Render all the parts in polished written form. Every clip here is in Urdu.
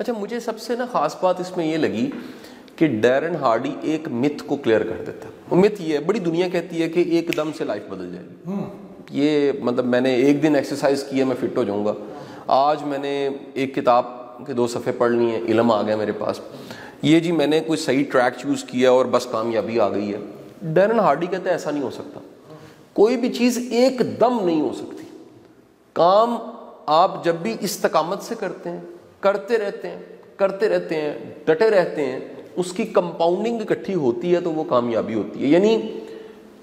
اچھا مجھے سب سے نا خاص بات اس میں یہ لگی کہ ڈیرن ہارڈی ایک مت کو کلیئر کر دیتا ہے. وہ مت یہ ہے, بڑی دنیا کہتی ہے کہ ایک دم سے لائف بدل جائے گی. یہ مطلب میں نے ایک دن ایکسرسائز کی ہے میں فٹ ہو جاؤں گا, آج میں نے ایک کتاب کے 2 صفحے پڑھ لی ہیں, علم آ گیا میرے پاس, یہ جی میں نے کوئی صحیح ٹریک چوز کیا اور بس کامیابی آ گئی ہے. ڈیرن ہارڈی کہتے ہیں ایسا نہیں ہو سکتا, کوئی بھی چیز ایک دم نہیں ہو سکتی. کام آپ جب بھی استقامت سے کرتے ہیں, کرتے رہتے ہیں, ڈٹے رہتے ہیں, اس کی کمپاؤنڈنگ اکٹھی ہوتی ہے تو وہ کامیابی ہوتی ہے. یعنی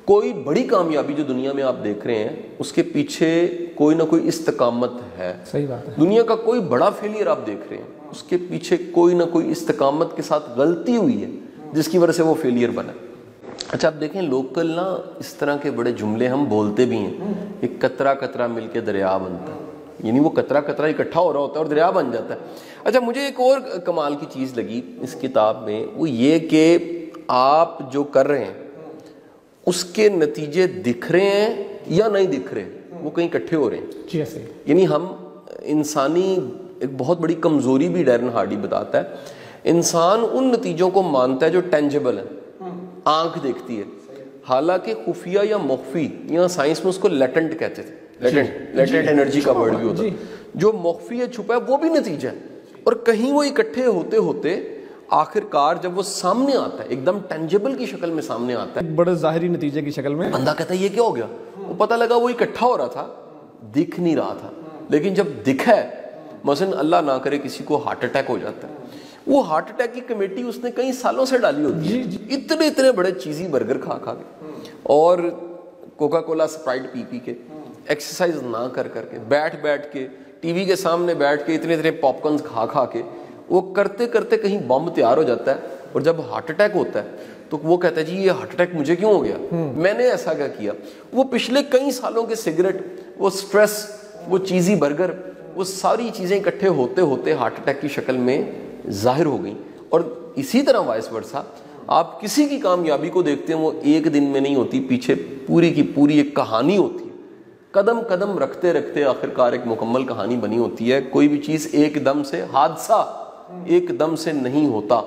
کوئی بڑی کامیابی جو دنیا میں آپ دیکھ رہے ہیں اس کے پیچھے کوئی نہ کوئی استقامت ہے. صحیح بات ہے. دنیا کا کوئی بڑا فیلئر آپ دیکھ رہے ہیں اس کے پیچھے کوئی نہ کوئی استقامت کے ساتھ غلطی ہوئی ہے جس کی وجہ سے وہ فیلئر بنا. اچھا آپ دیکھیں لوکل نا اس طرح کے بڑے جملے ہم بولتے بھی ہیں, ایک قطرہ قطرہ مل کے دریا بنتا ہے, یعنی وہ قطرہ قطرہ اکٹھا ہو رہا ہوتا ہے اور دریا بن جاتا ہے. اچھا مجھے ایک اور کمال کی چیز لگی اس کتاب میں, وہ یہ کہ آپ جو کر رہے ہیں اس کے نتیجے دکھ رہے ہیں یا نہیں دکھ رہے, وہ کہیں اکٹھے ہو رہے ہیں. جی ایسے یعنی ہم انسانی ایک بہت بڑی کمزوری بھی ڈیرن ہارڈی بتاتا ہے, انسان ان نتیجوں کو مانتا ہے جو ٹینجبل ہیں, آنکھ دیکھتی ہے, حالانکہ خفیہ یا مخفی, یہاں سائنس میں اس کو لیٹنٹ کہتے تھے, لیٹنٹ انرجی کا ورڈ بھی ہوتا ہے, جو مخفی ہے چھپا ہے وہ بھی نتیجہ ہے. اور کہیں وہ اکٹھے ہوتے ہوتے آخر کار جب وہ سامنے آتا ہے ایک دم ٹینجبل کی شکل میں سامنے آتا ہے, بڑے ظاہری نتیجے کی شکل میں, بندہ کہتا ہے یہ کیا ہو گیا, وہ پتہ لگا وہ اکٹھا ہو رہا تھا, دکھ نہیں رہا تھا. لیکن جب دکھا ہے, مثلا اللہ نہ کرے کسی کو ہارٹ اٹیک ہو جاتا ہے, وہ ہارٹ اٹیک کی کمیٹی اس نے کئی سالوں سے ڈالی ہوتی ہے, اتنے بڑے چیزی برگر کھا کے اور کوکا کولا اسپرائٹ پی کے, ایکسرسائز نہ کر کے, بیٹھ کے ٹی وی کے سامنے بیٹھ کے اتنے پاپ کارنز کھا کے, وہ کرتے کہیں بم تیار ہو جاتا ہے. اور جب ہارٹ اٹیک ہوتا ہے تو وہ کہتا ہے جی یہ ہارٹ اٹیک مجھے کیوں ہو گیا, میں نے ایسا کیا کیا. وہ پچھلے کئی سالوں کے سگریٹ, وہ سٹریس, وہ چیزی برگر, وہ ساری چیزیں اکٹھے ہوتے ہارٹ اٹیک کی شکل میں ظاہر ہو گئیں. اور اسی طرح وائس ورسا آپ کسی کی کامیابی کو دیکھتے ہیں وہ ایک دن میں نہیں ہوتی, پیچھے پوری کی پوری ایک کہانی ہوتی ہے, قدم رکھتے آخرکار ایک مکمل کہانی بنی ہوتی ہے. کوئی بھی چیز ایک دم سے, حادثہ ایک دم سے نہیں ہوتا.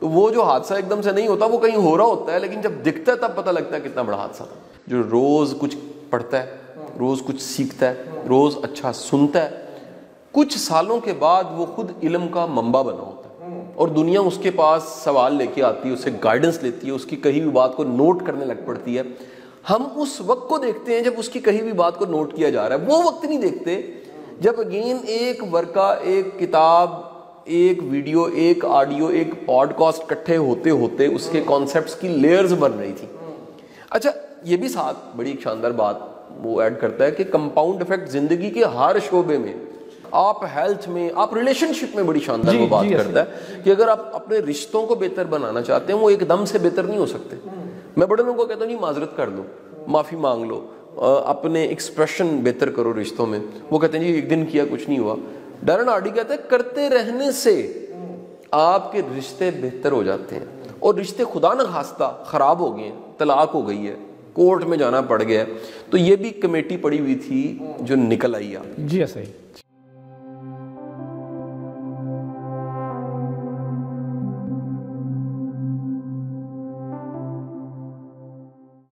تو وہ جو حادثہ ایک دم سے نہیں ہوتا وہ کہیں ہو رہا ہوتا ہے, لیکن جب دکھتا ہے تب پتہ لگتا ہے کتنا بڑا حادثہ تھا. جو روز کچھ پڑھتا ہے, روز کچھ سیکھتا ہے, روز اچھا سنتا ہے, کچھ سالوں کے بعد وہ خود علم کا منبع بنا ہوتا ہے اور دنیا اس کے پاس سوال لے کے آتی ہے, اسے گائیڈنس لیتی ہے, اس کی کہی ہوئی بات کو نوٹ کرنے لگ پڑتی ہے. ہم اس وقت کو دیکھتے ہیں جب اس کی کہی ہوئی بات کو نوٹ کیا جا رہا ہے, وہ وقت نہیں دیکھتے جب اگین ایک ورقہ, ایک کتاب, ایک ویڈیو, ایک آڈیو, ایک پوڈ کاسٹ اکٹھے ہوتے اس کے کانسیپٹس کی لیئرز بن رہی تھی. اچھا یہ بھی ساتھ بڑی ایک شاندار بات وہ ایڈ کرتا ہے کہ کمپاؤنڈ افیکٹ زندگی کے ہر شعبے میں, آپ ہیلتھ میں, آپ ریلیشن شپ میں بڑی شاندار وہ بات کرتا ہے کہ اگر آپ اپنے رشتوں کو بہتر بنانا چاہتے ہیں وہ ایک دم سے بہتر نہیں ہو سکتے. میں بڑے لوگوں کو کہتا ہوں جی معذرت کر لو, معافی مانگ لو, اپنے ایکسپریشن بہتر کرو رشتوں میں. وہ کہتے ہیں جی ایک دن کیا کچھ نہیں ہوا. ڈیرن ہارڈی کہتے ہیں کرتے رہنے سے آپ کے رشتے بہتر ہو جاتے ہیں, اور رشتے خدا نہ خواستہ خراب ہو گئے ہیں, طلاق ہو گئی ہے, کورٹ میں جانا پڑ گیا ہے, تو یہ بھی کمیٹی پڑی ہوئی تھی جو نکل آئی. آپ جی ایسا ہی.